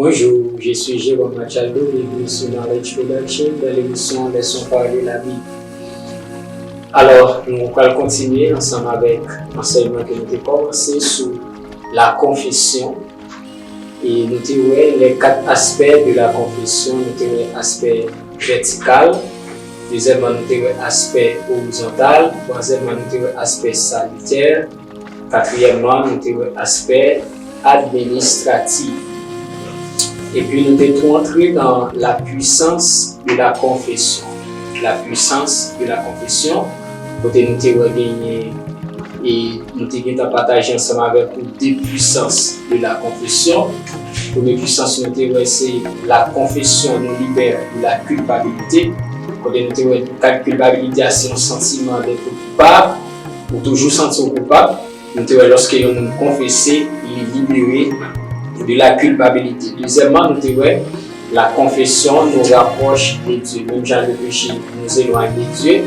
Bonjour, je suis Jérôme Machaldo, bienvenue sur Knowledge Production dans l'émission Laissons parler la vie. Alors, nous allons continuer ensemble avec l'enseignement que nous avons commencé sur la confession. Et nous avons les 4 aspects de la confession. Nous avons l'aspect vertical, deuxièmement, nous avons l'aspect horizontal, troisièmement, nous avons l'aspect salutaire, quatrièmement, nous avons l'aspect administratif. Et puis nous devons entrer dans la puissance de la confession. La puissance de la confession, côté nous devons gagner et nous devons partager ensemble avec vous 2 puissances de la confession. Première puissance, nous devons essayer la confession nous libère de la culpabilité. Côté nous devons la culpabilité, c'est un sentiment d'être coupable ou toujours sentir coupable. Nous devons lorsque nous confessons, il est libéré de la culpabilité. Deuxièmement, nous devons la confession nous rapproche de Dieu. Même genre de péché nous éloigne de Dieu,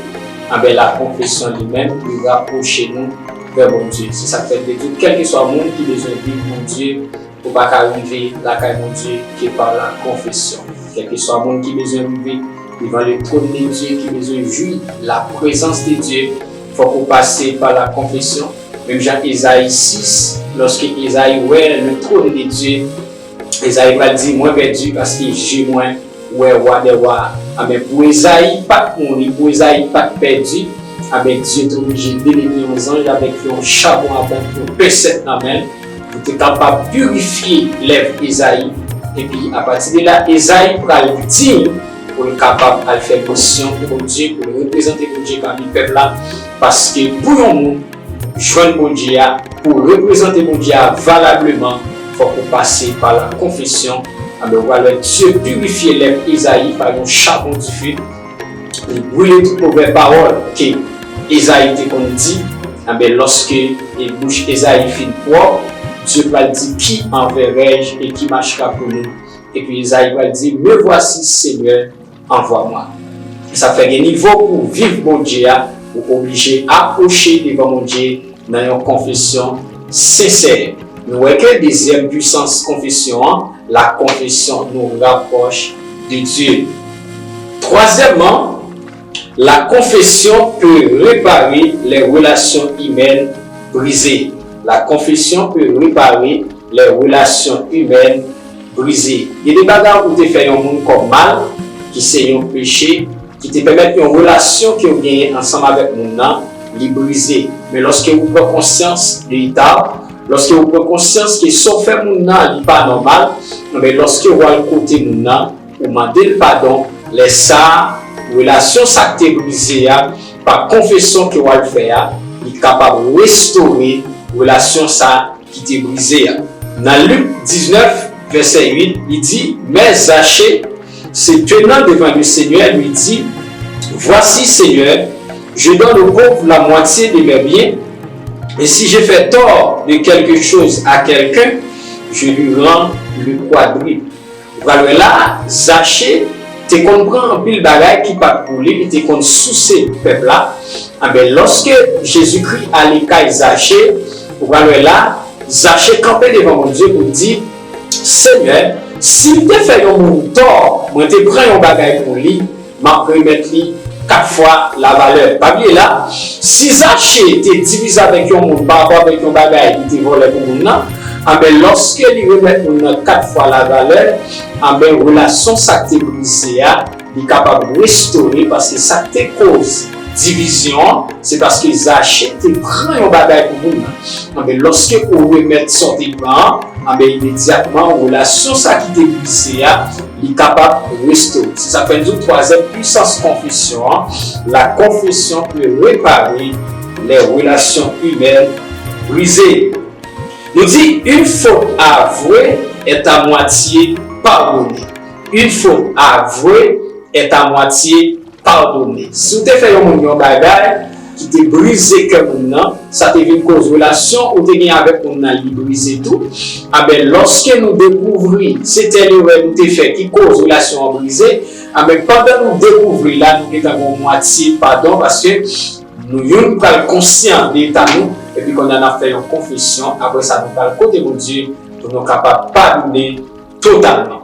mais la confession lui-même nous rapproche nous vers mon Dieu. C'est ça que fait de tout. Quel que soit le monde qui besoin de vivre mon Dieu, pour pas arriver là qu'à mon Dieu qui est par la confession. Quel que soit le monde qui besoin de vivre devant le trône de Dieu, qui besoin de jouir la présence de Dieu, il faut qu'on passe par la confession. Même Jean Isaïe 6, lorsque Isaïe voit le trône de Dieu, Isaïe va dire moi perdu parce que j'ai moins ouais roi des rois. Mais pour Isaïe pas mourir, pour Isaïe pas perdu, avec Dieu est obligé de délivrer aux anges avec un charbon à bain pour percer la main, pour être capable de purifier l'œuvre d'Isaïe. Et puis à partir de là, Isaïe pourra le dire pour être capable de faire mission pour Dieu, pour le représenter pour Dieu parmi le peuple là, parce que pour nous joindre mon Dieu, pour représenter mon Dieu valablement, il faut passer par la confession. Alors voilà, Dieu purifier l'œuvre d'Isaïe par un charbon du feu. Il brûle toutes mauvaises paroles que Isaïe te dit. Mais lorsque les bouches d'Isaïe finissent propre, Dieu va dire qui enverrai-je et qui marchera pour nous. Et puis Isaïe va dire me voici Seigneur, envoie-moi. Ça fait un niveau pour vivre mon Dieu. Ou obligé d'approcher devant mon Dieu dans une confession sincère. Nous voyons que la deuxième puissance confession, la confession nous rapproche de Dieu. Troisièmement, la confession peut réparer les relations humaines brisées. La confession peut réparer les relations humaines brisées. Il y a des bagarres où tu fais un monde comme mal, qui c'est un péché, qui te permet une relation que vous gagnez ensemble avec mon nom, les briser. Mais lorsque vous prenez conscience de l'état, lorsque vous prenez conscience que sauf faire mon nom n'est pas normal, mais lorsque vous allez côté mon nom, vous demandez le pardon, les ça, relation ça qui est brisée, par confession que vous allez faire, il est capable de restaurer relation ça qui est brisée. Dans Luc 19, verset 8, il dit, mais Zachée, se tenant devant le Seigneur, lui dit, voici Seigneur, je donne aux pauvres la moitié de mes biens, et si j'ai fait tort de quelque chose à quelqu'un, je lui rends le quadruple. Voilà là, Zachée, tu comprends un peu le bagage qui pas pour lui, tu comprends sous ce peuple là. Mais lorsque Jésus-Christ allait à Zachée, voilà là, Zachée campait devant mon Dieu pour dire, Seigneur, si tu fais un tort, moi te prends un bagage pour lui, je vais remettre 4 fois la valeur. Pas bien là, si Zachée était divisé avec un monde par rapport avec un bagage qui te volé pour nous, lorsque il remet 4 fois la valeur, la relation ça te brisée, il est capable de restaurer parce que ça te cause division, c'est parce que Zachée te prend un bagage pour vous. Mais lorsque vous remettez son plan, immédiatement, relation ça qui te brisée, il est capable de restaurer. C'est ça fait une troisième puissance confession. La confession peut réparer les relations humaines brisées. Nous dit une faute avouée est à moitié pardonnée. Une faute avouée est à moitié pardonnée. Si vous avez fait un bagage qui te brisé comme nous, ça te vient cause relation ou te vient avec nous brisé tout. Lorsque nous découvrons c'était l'erreur nous fait qui cause relation brisée, pendant nous découvrir là nous avons moitié pardon parce que nous sommes conscients de l'état nous et puis qu'on en a fait une confession après ça nous parle côté de Dieu pour nous capables de pardonner totalement.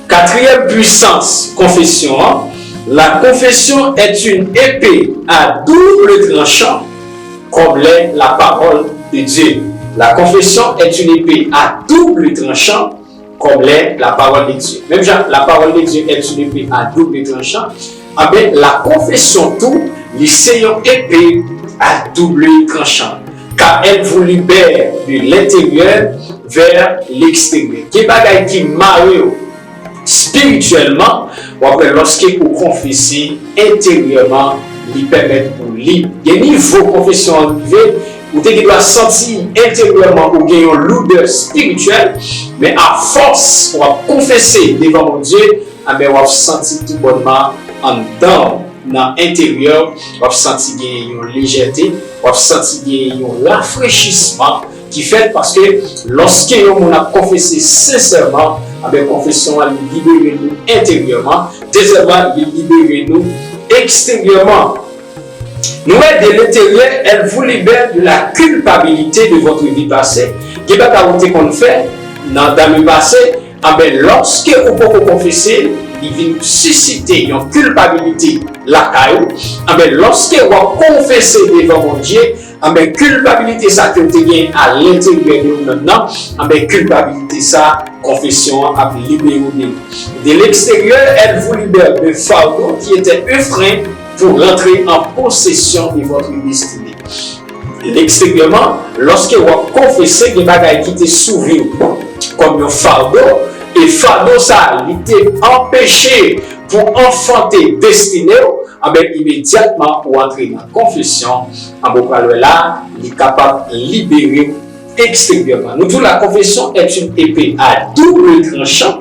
Quatrième puissance, confession. La confession est une épée à double tranchant, comme l'est la parole de Dieu. La confession est une épée à double tranchant, comme l'est la parole de Dieu. Même genre, la parole de Dieu est une épée à double tranchant. Mais la confession tout, c'est une épée à double tranchant, car elle vous libère de l'intérieur vers l'extérieur. Qui bagaille qui marie spirituellement, ou après lorsque vous confessez intérieurement, lui permet pour libre. Il y a un niveau confession élevé, où tu dois sentir intérieurement ou gagner une lourdeur spirituelle, mais à force pour confesser devant mon Dieu, vous va sentir tout bonnement en dedans, dans l'intérieur, vous va sentir une légèreté, vous va sentir un rafraîchissement qui fait parce que lorsque on a confessé sincèrement, la confession a libéré nous intérieurement, deuxièmement, il libère nous extérieurement. Nouvelle de l'intérieur, elle vous libère de la culpabilité de votre vie passée. Qui va t'arrêter qu'on fait dans le passé, lorsque vous pouvez confesser, il vient susciter une culpabilité la caillou. Lorsque vous confessez devant mon Dieu, culpabilité ça que vous avez à l'intérieur de nous maintenant, culpabilité ça, confession a libéré de l'extérieur, elle vous libère de fardeau qui était un frein pour rentrer en possession de votre destinée. L'extérieurement, lorsque vous confessez des bagailles qui étaient souvenirs comme un fardeau, et fardeau ça, il était empêché pour enfanter destinée, immédiatement pour entrer dans la confession, là, il est capable de libérer extérieurement. Nous disons la confession est une épée à double tranchant,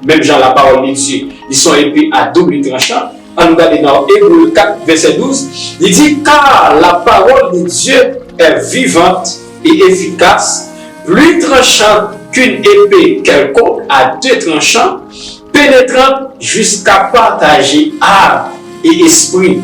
même dans la parole de Dieu, ils sont épées à double tranchant. On regarde dans Hébreux 4, verset 12, il dit car la parole de Dieu est vivante et efficace, plus tranchante qu'une épée quelconque à deux tranchants, pénétrante jusqu'à partager âme et esprit,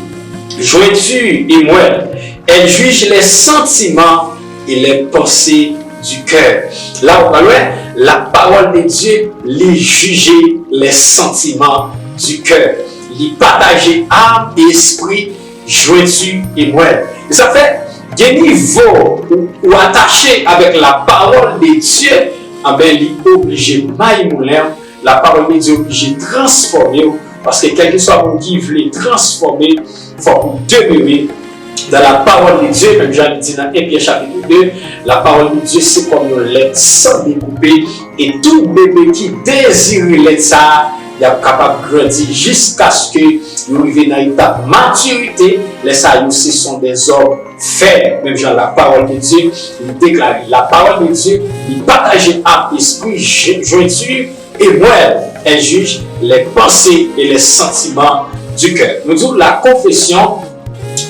jointure et moelle. Elle juge les sentiments et les pensées du cœur. Là, on voit la parole de Dieu, les juger les sentiments du cœur. Il partager âme et esprit, jointure et moelle. Et ça fait des niveaux où attaché avec la parole de Dieu, il est obligé de la parole de Dieu est obligé de transformer, parce que quel que soit mon qui veut transformer, il faut demeurer dans la parole de Dieu. Même Jean dit dans 1 Pierre chapitre 2, la parole de Dieu c'est comme une lettre sans découper, et tout bébé qui désire l'être ça, il est capable de grandir jusqu'à ce que nous arrivions dans l'étape maturité. Les saillots, ce sont des hommes faits. Même genre la parole de Dieu, il déclare la parole de Dieu, il partage âme, esprit, jointure et moelle. Elle juge les pensées et les sentiments du cœur. Nous disons la confession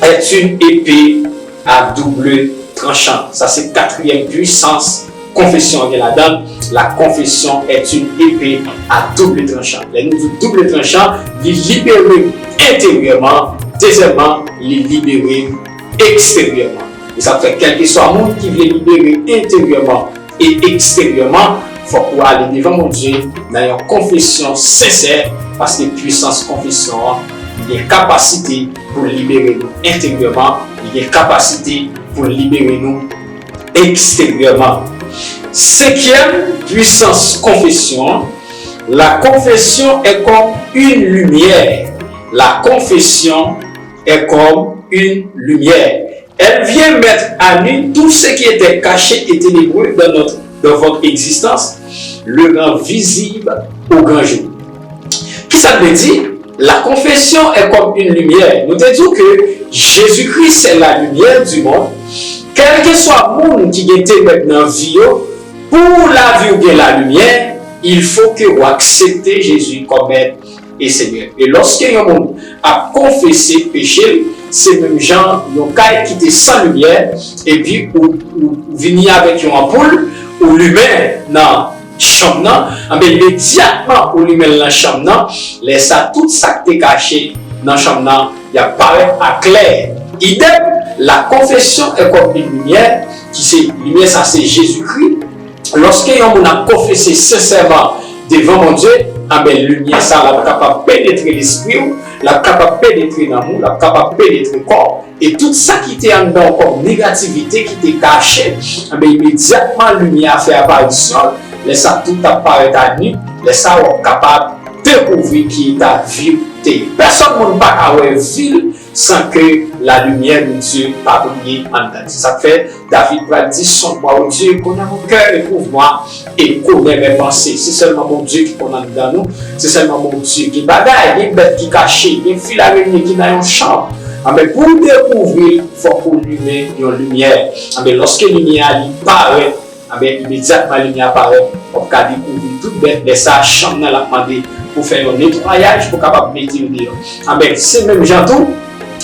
est une épée à double tranchant. Ça c'est quatrième puissance. Confession est là-dedans. La confession est une épée à double tranchant. Les nouveaux double tranchant, il libère intérieurement. Deuxièmement, il libère extérieurement. Et ça fait quel que soit le monde qui vient libérer intérieurement et extérieurement, il faut pouvoir aller devant mon Dieu dans une confession sincère, parce que puissance confession, il y a capacité pour libérer nous intérieurement, il y a capacité pour libérer nous extérieurement. Cinquième puissance confession, la confession est comme une lumière. La confession est comme une lumière. Elle vient mettre à nu tout ce qui était caché et ténébreux dans votre existence, le rend visible au grand jour. Qui ça veut dire? La confession est comme une lumière. Nous te disons que Jésus-Christ c'est la lumière du monde. Quel que soit le monde qui est maintenant vie, pour la vie ou bien la lumière, il faut que vous acceptez Jésus comme Maître et Seigneur. Et lorsque un monde a confessé péché, c'est même gens qui étaient sans lumière, et puis ou venir avec une ampoule, ou l'humain dans chambre, mais immédiatement où l'humain dans la chambre, laisse tout ça qui est caché dans la chambre, il apparaît à clair. Idem, la confession est comme une lumière, qui c'est lumière, ça c'est Jésus-Christ. Lorsque on a confessé sincèrement devant mon Dieu, lumière ça la capable de pénétrer l'esprit, la capable de pénétrer l'amour, la capable de pénétrer le corps. Et tout ça qui était en dedans comme négativité, qui était caché, immédiatement la lumière fait apparition, laisse ça tout apparaître à nu, laisse ça capable de découvrir qui est ta vie. Personne ne peut pas avoir une ville sans que la lumière de Dieu pas briller en dedans. Ça fait David va dire sonne-moi au Dieu, connais mon cœur, éprouve-moi et connais mes pensées. C'est seulement mon Dieu qui connaît dans nous, c'est seulement mon Dieu qui bagaille, il y a une bête qui cache, il y a une fil à lumière qui n'a un champ. Mais pour découvrir, il faut qu'on lui mette une lumière. Lorsque la lumière paraît, immédiatement la lumière apparaît, on peut découvrir toute bête de sa chambre dans la demande pour faire un nettoyage pour capable mettre dehors. C'est même gentil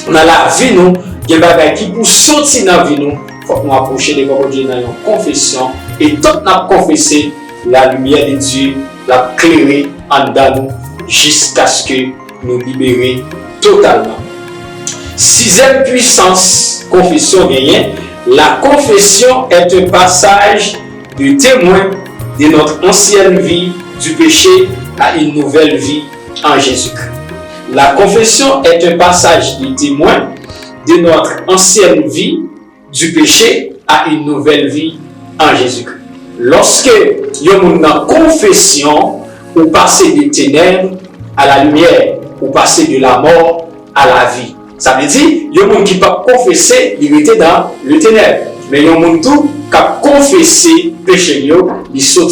dans la vie nous, il y a des bagages qui pour sortir dans la vie nous, il faut que nous approcher de Dieu dans une confession et tout nous confesser la lumière de Dieu, la clairer en dedans nous jusqu'à ce que nous libérions totalement. Sixième puissance, confession gagnée. La confession est un passage de témoin de notre ancienne vie du péché à une nouvelle vie en Jésus-Christ. La confession est un passage de témoin de notre ancienne vie du péché à une nouvelle vie en Jésus-Christ. Lorsque vous êtes dans la confession, vous passez des ténèbres à la lumière, vous passez de la mort à la vie. Ça veut dire, il y a des gens qui peuvent confesser, ils étaient dans le ténèbre. Mais il y a des gens qui peuvent confesser le péché, ils sortent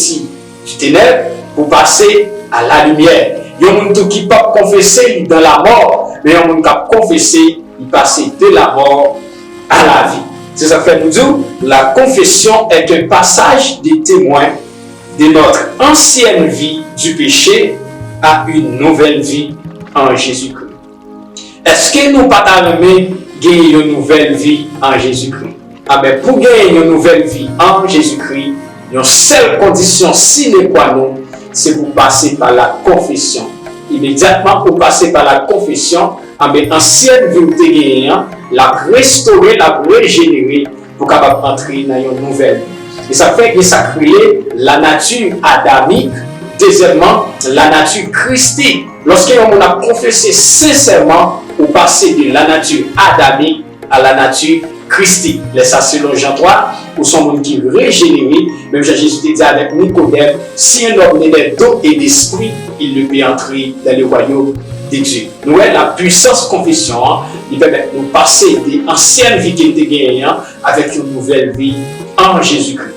du ténèbre pour passer à la lumière. Il y a des gens qui peuvent confesser dans la mort, mais il y a des gens qui peuvent confesser, ils passent de la mort à la vie. C'est ça que nous disons, la confession est un passage des témoins de notre ancienne vie du péché à une nouvelle vie en Jésus-Christ. Est-ce que nous ne pouvons pas gagner une nouvelle vie en Jésus-Christ? Pour gagner une nouvelle vie en Jésus-Christ, une seule condition sine qua non, c'est pour passer par la confession. Immédiatement, pour passer par la confession, ancienne vie la restaurer, la régénérer pour capable entrer dans une nouvelle vie. Et ça fait que ça crée la nature adamique. Deuxièmement, la nature christique. Lorsqu'on a confessé sincèrement, on passe de la nature adamique à la nature christique. Ça, selon Jean 3, pour son monde qui est régénéré, même Jésus dit avec Nicodème, si un homme n'est d'eau et d'esprit, il ne peut entrer dans le royaume de Dieu. Nous, la puissance confession, il permet de nous passer des anciennes vies qui étaient gagnées avec une nouvelle vie en Jésus-Christ.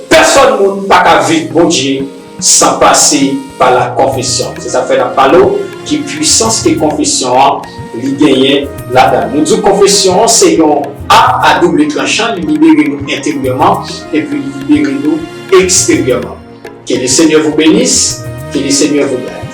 Personne ne peut pas vivre bon Dieu sans passer par la confession. C'est ça fait la parole qui puissance de confession li gagne là-dedans. Nous disons confession c'est un A à double tranchant, libérer nous intérieurement et puis libérer nous extérieurement. Que le Seigneur vous bénisse, que le Seigneur vous garde.